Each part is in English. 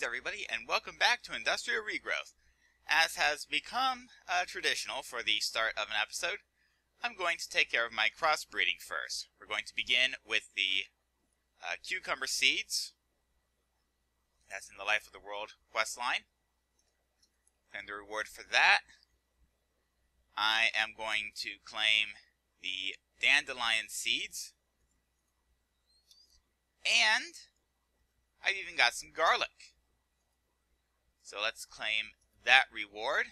Greetings everybody, and welcome back to Industria Regrowth. As has become traditional for the start of an episode, I'm going to take care of my crossbreeding first. We're going to begin with the cucumber seeds. That's in the Life of the World quest line. And the reward for that, I am going to claim the dandelion seeds. And I've even got some garlic. So let's claim that reward.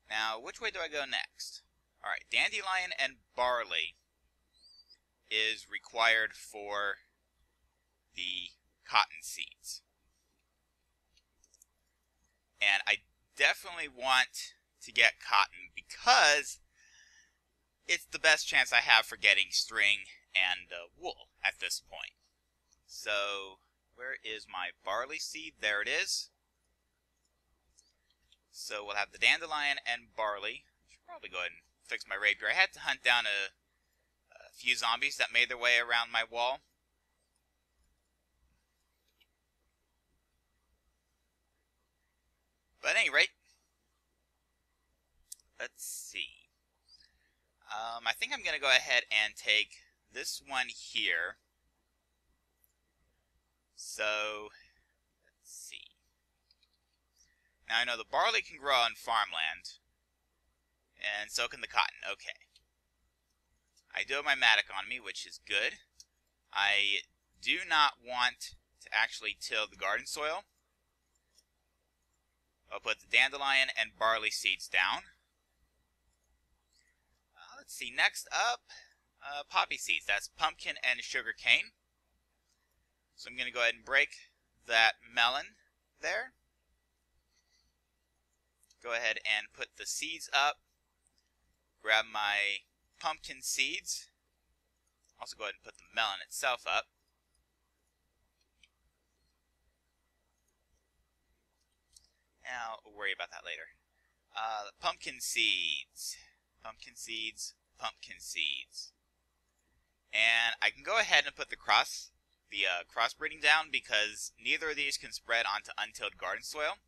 Now, which way do I go next? Alright, dandelion and barley is required for the cotton seeds. And I definitely want to get cotton because it's the best chance I have for getting string and wool at this point. So, where is my barley seed? There it is. So we'll have the dandelion and barley. I should probably go ahead and fix my rapier. I had to hunt down a few zombies that made their way around my wall. But at any rate, let's see. I think I'm going to go ahead and take this one here. So, let's see. Now I know the barley can grow on farmland, and so can the cotton. Okay. I do have my mattock on me, which is good. I do not want to actually till the garden soil. I'll put the dandelion and barley seeds down. Let's see, next up, poppy seeds. That's pumpkin and sugar cane. So I'm going to go ahead and break that melon there. Go ahead and put the seeds up. Grab my pumpkin seeds. Also go ahead and put the melon itself up. Now, we'll worry about that later. The pumpkin seeds. Pumpkin seeds. Pumpkin seeds. And I can go ahead and put the crossbreeding down because neither of these can spread onto untilled garden soil.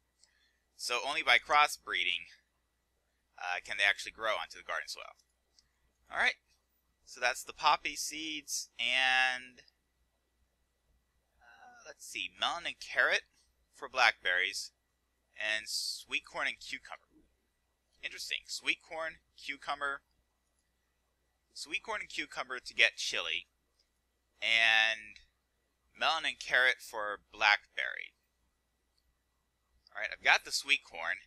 So only by crossbreeding can they actually grow onto the garden soil. Alright, so that's the poppy seeds and let's see, melon and carrot for blackberries and sweet corn and cucumber. Interesting, sweet corn, cucumber to get chili, and melon and carrot for blackberry. Alright, I've got the sweet corn.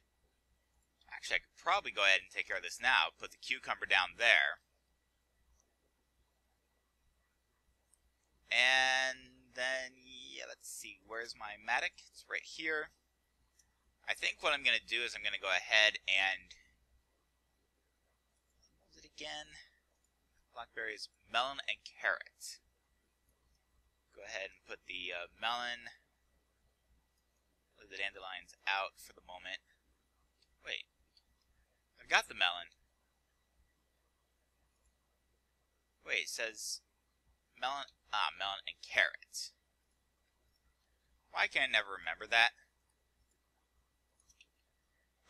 Actually, I could probably go ahead and take care of this now. Put the cucumber down there. And then, yeah, let's see. Where's my mattock? It's right here. I think what I'm going to do is I'm going to go ahead and... What was it again? Blackberries, melon, and carrot. Go ahead and put the melon... Leave the dandelions out for the moment. Wait. I've got the melon. Wait, it says melon. Melon and carrot. Why can I never remember that?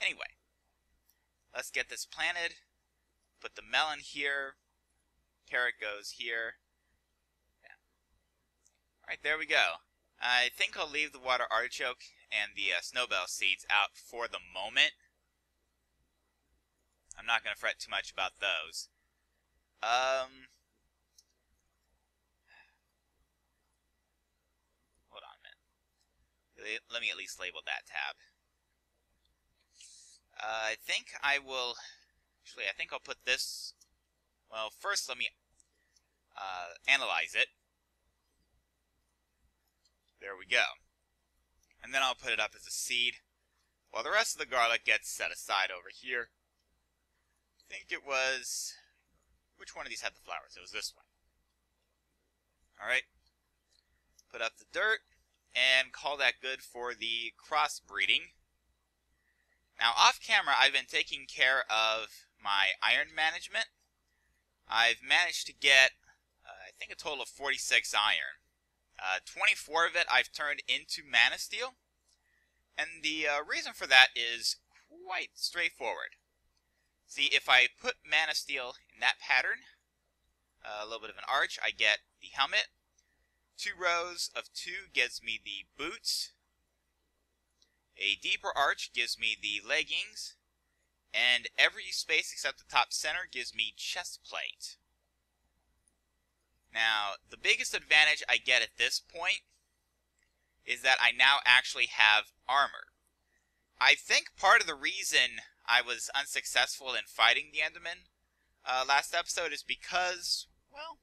Anyway. Let's get this planted. Put the melon here. Carrot goes here. Yeah. Alright, there we go. I think I'll leave the water artichoke and the snowbell seeds out for the moment. I'm not going to fret too much about those. Hold on a minute. Let me at least label that tab. I think I will... Actually, I think I'll put this... Well, first let me analyze it. There we go. And then I'll put it up as a seed, while the rest of the garlic gets set aside over here. I think it was... Which one of these had the flowers? It was this one. Alright. Put up the dirt, and call that good for the crossbreeding. Now, off camera, I've been taking care of my iron management. I've managed to get, I think, a total of 46 iron 24 of it I've turned into mana steel. And the reason for that is quite straightforward. See, if I put mana steel in that pattern, a little bit of an arch, I get the helmet. 2 rows of 2 gives me the boots. A deeper arch gives me the leggings. And every space except the top center gives me chest plate. Now, the biggest advantage I get at this point is that I now actually have armor. I think part of the reason I was unsuccessful in fighting the Enderman last episode is because, well,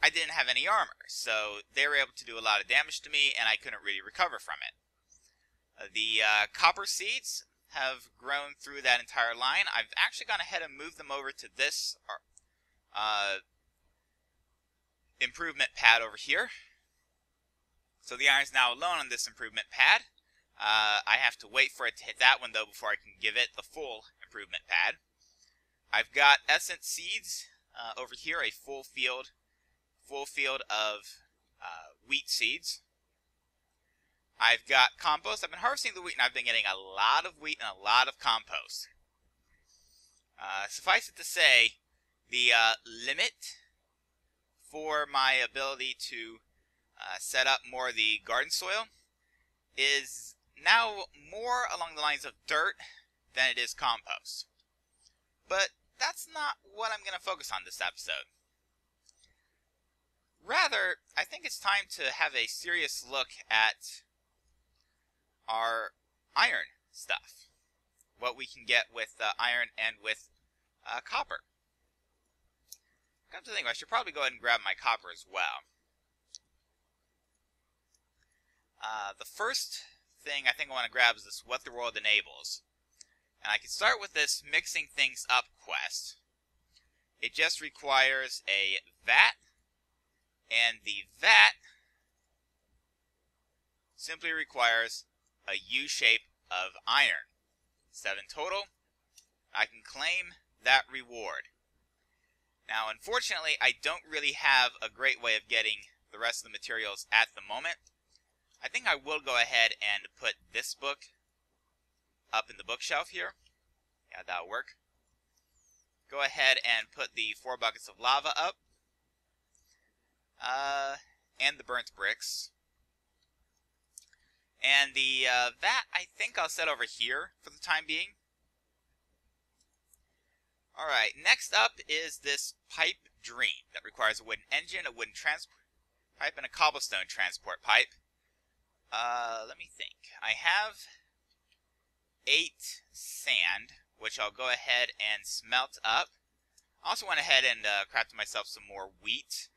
I didn't have any armor. So they were able to do a lot of damage to me and I couldn't really recover from it. The copper seeds have grown through that entire line. I've actually gone ahead and moved them over to this improvement pad over here. So the iron's now alone on this improvement pad. I have to wait for it to hit that one though before I can give it the full improvement pad. I've got essence seeds over here, a full field of wheat seeds. I've got compost. I've been harvesting the wheat and I've been getting a lot of wheat and a lot of compost. Suffice it to say, the limit for my ability to set up more of the garden soil is now more along the lines of dirt than it is compost. But that's not what I'm going to focus on this episode. Rather, I think it's time to have a serious look at our iron stuff. What we can get with iron and with copper. Come to think, I should probably go ahead and grab my copper as well. The first thing I think I want to grab is this What the World Enables. And I can start with this Mixing Things Up quest. It just requires a vat, and the vat simply requires a U shape of iron. 7 total. I can claim that reward. Now, unfortunately, I don't really have a great way of getting the rest of the materials at the moment. I think I will go ahead and put this book up in the bookshelf here. Yeah, that'll work. Go ahead and put the 4 buckets of lava up. And the burnt bricks. And the vat, I think I'll set over here for the time being. Alright, next up is this pipe dream that requires a wooden engine, a wooden transport pipe, and a cobblestone transport pipe. Let me think. I have 8 sand, which I'll go ahead and smelt up. I also went ahead and crafted myself some more wheat.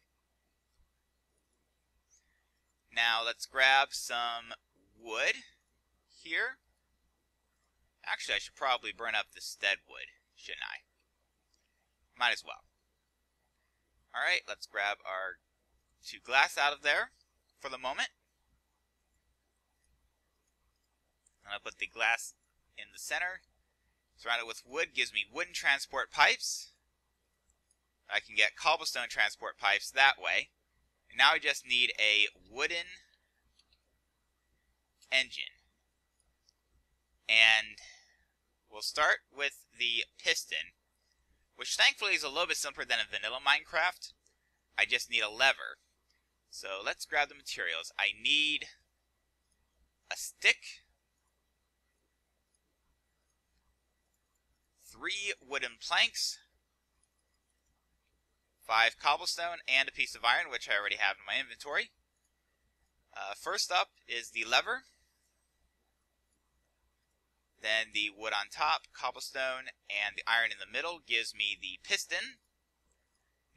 Now let's grab some wood here. Actually, I should probably burn up this dead wood, shouldn't I? Might as well. Alright, let's grab our 2 glass out of there for the moment. And I'll put the glass in the center. Surround it with wood gives me wooden transport pipes. I can get cobblestone transport pipes that way. And now I just need a wooden engine. And we'll start with the piston, which thankfully is a little bit simpler than in vanilla Minecraft. I just need a lever. So let's grab the materials. I need a stick, 3 wooden planks, 5 cobblestone, and a piece of iron, which I already have in my inventory. First up is the lever. Then the wood on top, cobblestone, and the iron in the middle gives me the piston.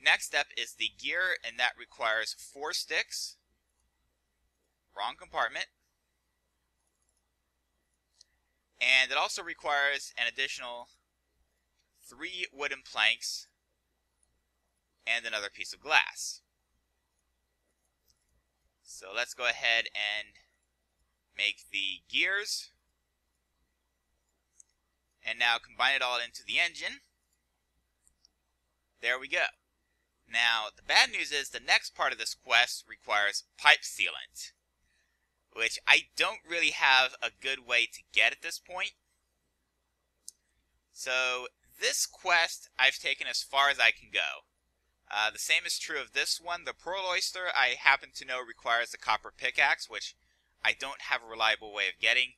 Next step is the gear, and that requires 4 sticks. Wrong compartment. And it also requires an additional 3 wooden planks and another piece of glass. So let's go ahead and make the gears. And now combine it all into the engine. There we go. Now, the bad news is the next part of this quest requires pipe sealant, which I don't really have a good way to get at this point. So, this quest I've taken as far as I can go. The same is true of this one. The Pearl Oyster, I happen to know, requires a copper pickaxe, which I don't have a reliable way of getting.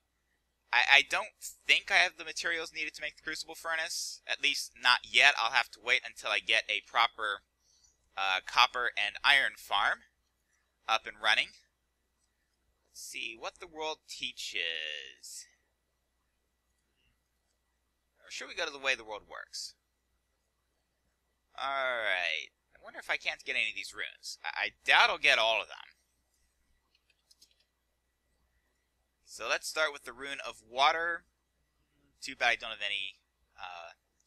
I don't think I have the materials needed to make the Crucible Furnace. At least not yet. I'll have to wait until I get a proper copper and iron farm up and running. Let's see what the world teaches. Or should we go to the way the world works? Alright. I wonder if I can't get any of these runes. I doubt I'll get all of them. So let's start with the rune of water. Too bad I don't have any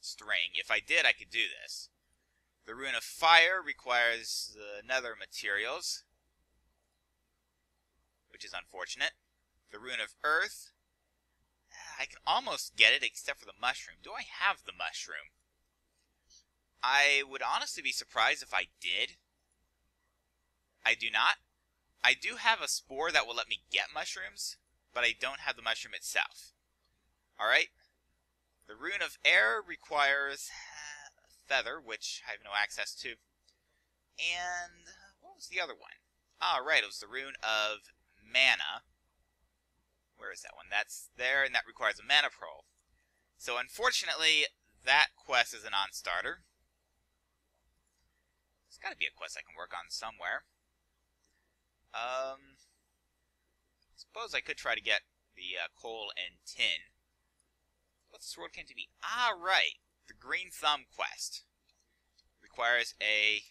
string. If I did, I could do this. The rune of fire requires the nether materials, which is unfortunate. The rune of earth, I can almost get it except for the mushroom. Do I have the mushroom? I would honestly be surprised if I did. I do not. I do have a spore that will let me get mushrooms, but I don't have the mushroom itself. Alright. The rune of air requires a feather, which I have no access to. And what was the other one? Ah, right, it was the rune of mana. Where is that one? That's there, and that requires a mana pearl. So unfortunately, that quest is a non-starter. There's got to be a quest I can work on somewhere. Suppose I could try to get the coal and tin. What's this world came to be? Ah, right. The Green Thumb quest. Requires a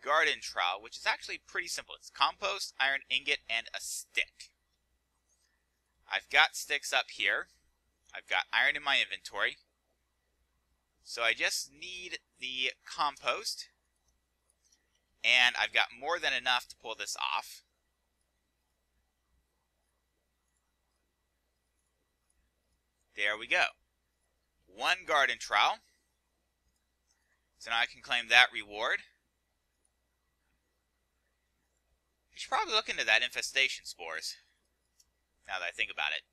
garden trowel, which is actually pretty simple. It's compost, iron ingot, and a stick. I've got sticks up here. I've got iron in my inventory. So I just need the compost. And I've got more than enough to pull this off. There we go. One garden trowel. So now I can claim that reward. You should probably look into that infestation spores, now that I think about it.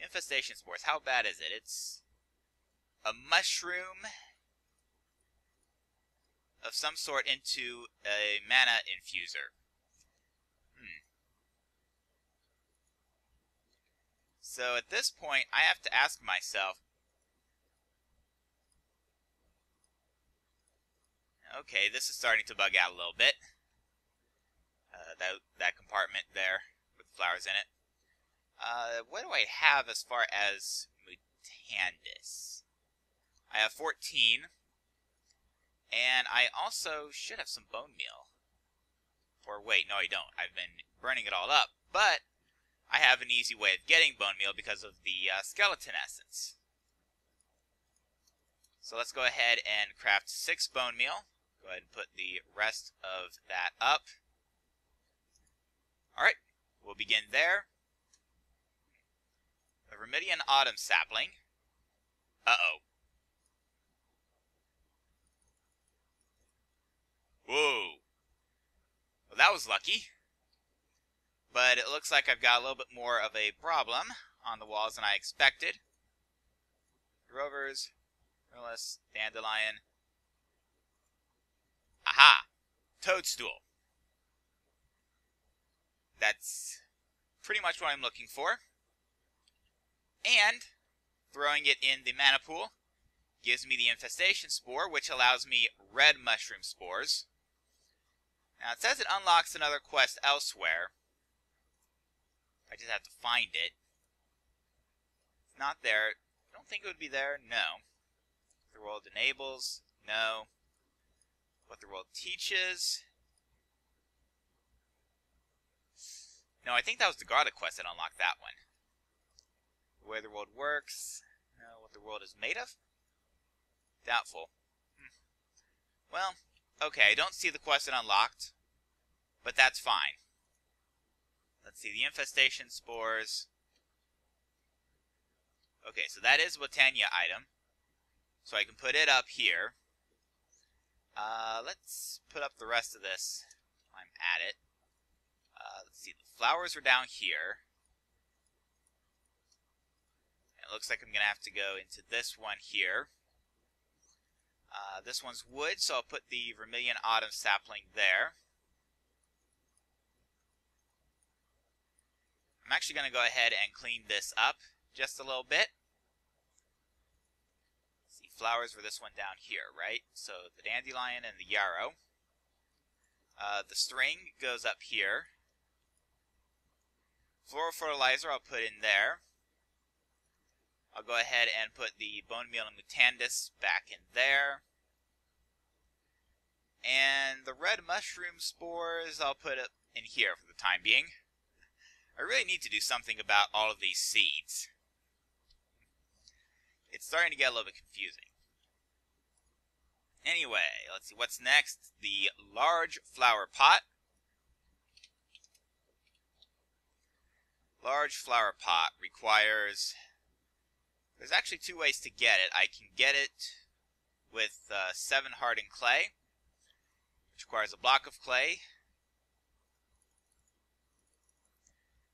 Infestation spores, how bad is it? It's a mushroom of some sort into a mana infuser. So at this point, I have to ask myself, okay, this is starting to bug out a little bit. That compartment there with the flowers in it. What do I have as far as Mutandis? I have 14. And I also should have some bone meal. Or wait, no I don't. I've been burning it all up. But I have an easy way of getting bone meal because of the skeleton essence. So let's go ahead and craft 6 bone meal. Go ahead and put the rest of that up. Alright, we'll begin there. The Vermidian Autumn Sapling. Uh-oh. Whoa. Well, that was lucky. But it looks like I've got a little bit more of a problem on the walls than I expected. Rovers, Merlis, Dandelion. Aha! Toadstool. That's pretty much what I'm looking for. And throwing it in the mana pool gives me the infestation spore, which allows me red mushroom spores. Now it says it unlocks another quest elsewhere. I just have to find it. It's not there. I don't think it would be there. No. The world enables. No. What the world teaches. No, I think that was the Garda quest that unlocked that one. The way the world works. No, what the world is made of? Doubtful. Well, okay, I don't see the quest that unlocked, but that's fine. Let's see, the infestation spores. Okay, so that is a Botania item. So I can put it up here. Let's put up the rest of this while I'm at it. Let's see, the flowers are down here. It looks like I'm going to have to go into this one here. This one's wood, so I'll put the Vermilion Autumn sapling there. I'm actually going to go ahead and clean this up just a little bit. See, flowers for this one down here, right? So the dandelion and the yarrow. The string goes up here. Floral fertilizer I'll put in there. I'll go ahead and put the bone meal and mutandis back in there. And the red mushroom spores I'll put up in here for the time being. I really need to do something about all of these seeds. It's starting to get a little bit confusing. Anyway, let's see what's next. The large flower pot. Large flower pot requires... There's actually two ways to get it. I can get it with 7 hardened clay, which requires a block of clay.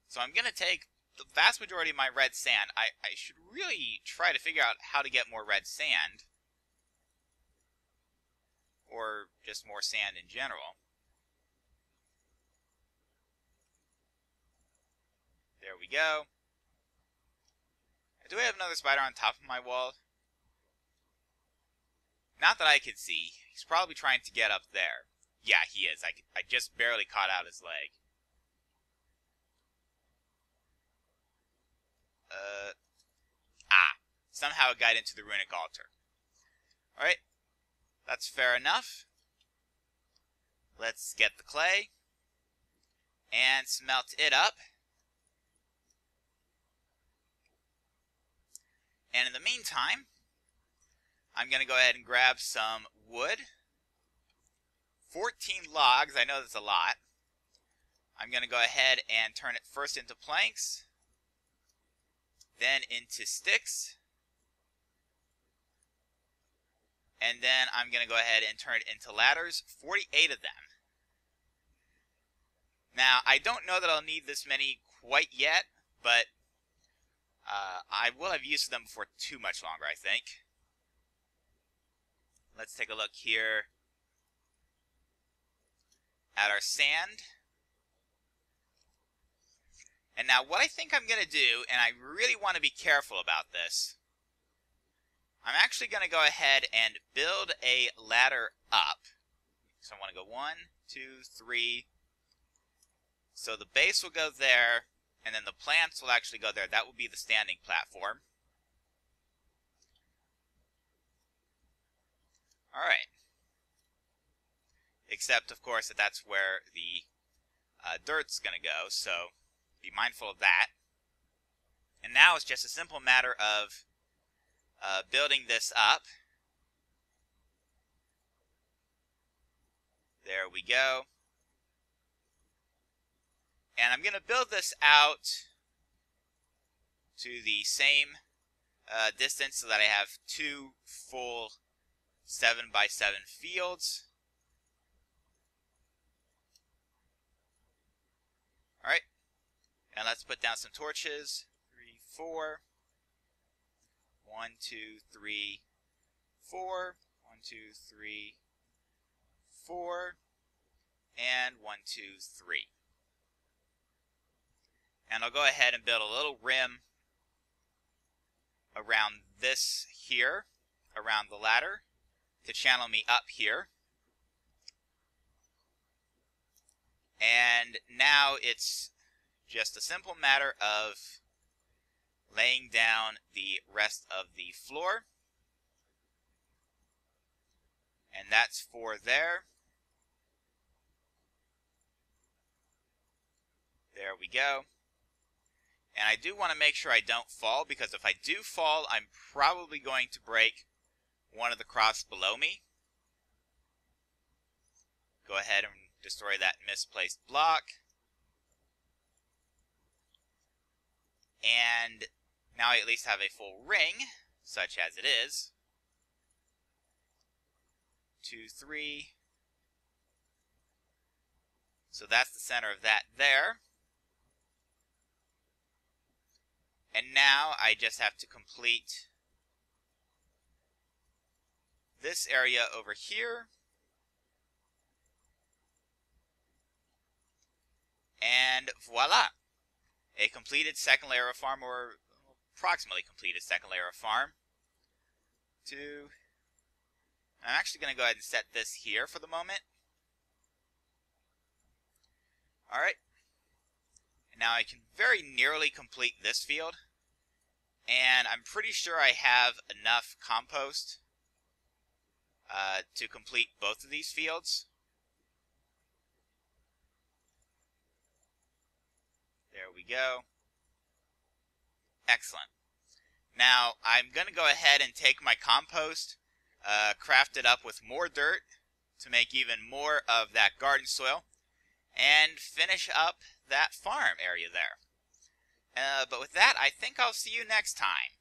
So I'm going to take the vast majority of my red sand. I should really try to figure out how to get more red sand. Or just more sand in general. There we go. Do I have another spider on top of my wall? Not that I can see. He's probably trying to get up there. Yeah, he is. I just barely caught out his leg. Somehow it got into the runic altar. Alright. That's fair enough. Let's get the clay and smelt it up. And in the meantime, I'm going to go ahead and grab some wood. 14 logs, I know that's a lot. I'm going to go ahead and turn it first into planks, then into sticks, and then I'm going to go ahead and turn it into ladders, 48 of them. Now, I don't know that I'll need this many quite yet, but I will have used them for too much longer, I think. Let's take a look here at our sand. And now what I think I'm going to do, and I really want to be careful about this, I'm actually going to go ahead and build a ladder up. So I want to go 1, 2, 3. So the base will go there, and then the plants will actually go there. That will be the standing platform. Alright. Except, of course, that that's where the dirt's going to go, so be mindful of that. And now it's just a simple matter of building this up. There we go. And I'm going to build this out to the same distance so that I have 2 full 7x7 fields. Alright. And let's put down some torches. 3, 4. 1, 2, 3, 4. 1, 2, 3, 4. And 1, 2, 3. And I'll go ahead and build a little rim around this here, around the ladder, to channel me up here. And now it's just a simple matter of laying down the rest of the floor. And that's for there. There we go. And I do want to make sure I don't fall, because if I do fall, I'm probably going to break one of the crosses below me. Go ahead and destroy that misplaced block. And now I at least have a full ring, such as it is. 2, 3. So that's the center of that there. And now I just have to complete this area over here. And voila! A completed second layer of farm, or approximately completed second layer of farm. I'm actually going to go ahead and set this here for the moment. Alright. Now I can very nearly complete this field. And I'm pretty sure I have enough compost to complete both of these fields. There we go. Excellent. Now I'm going to go ahead and take my compost, craft it up with more dirt to make even more of that garden soil, and finish up that farm area there. But with that, I think I'll see you next time.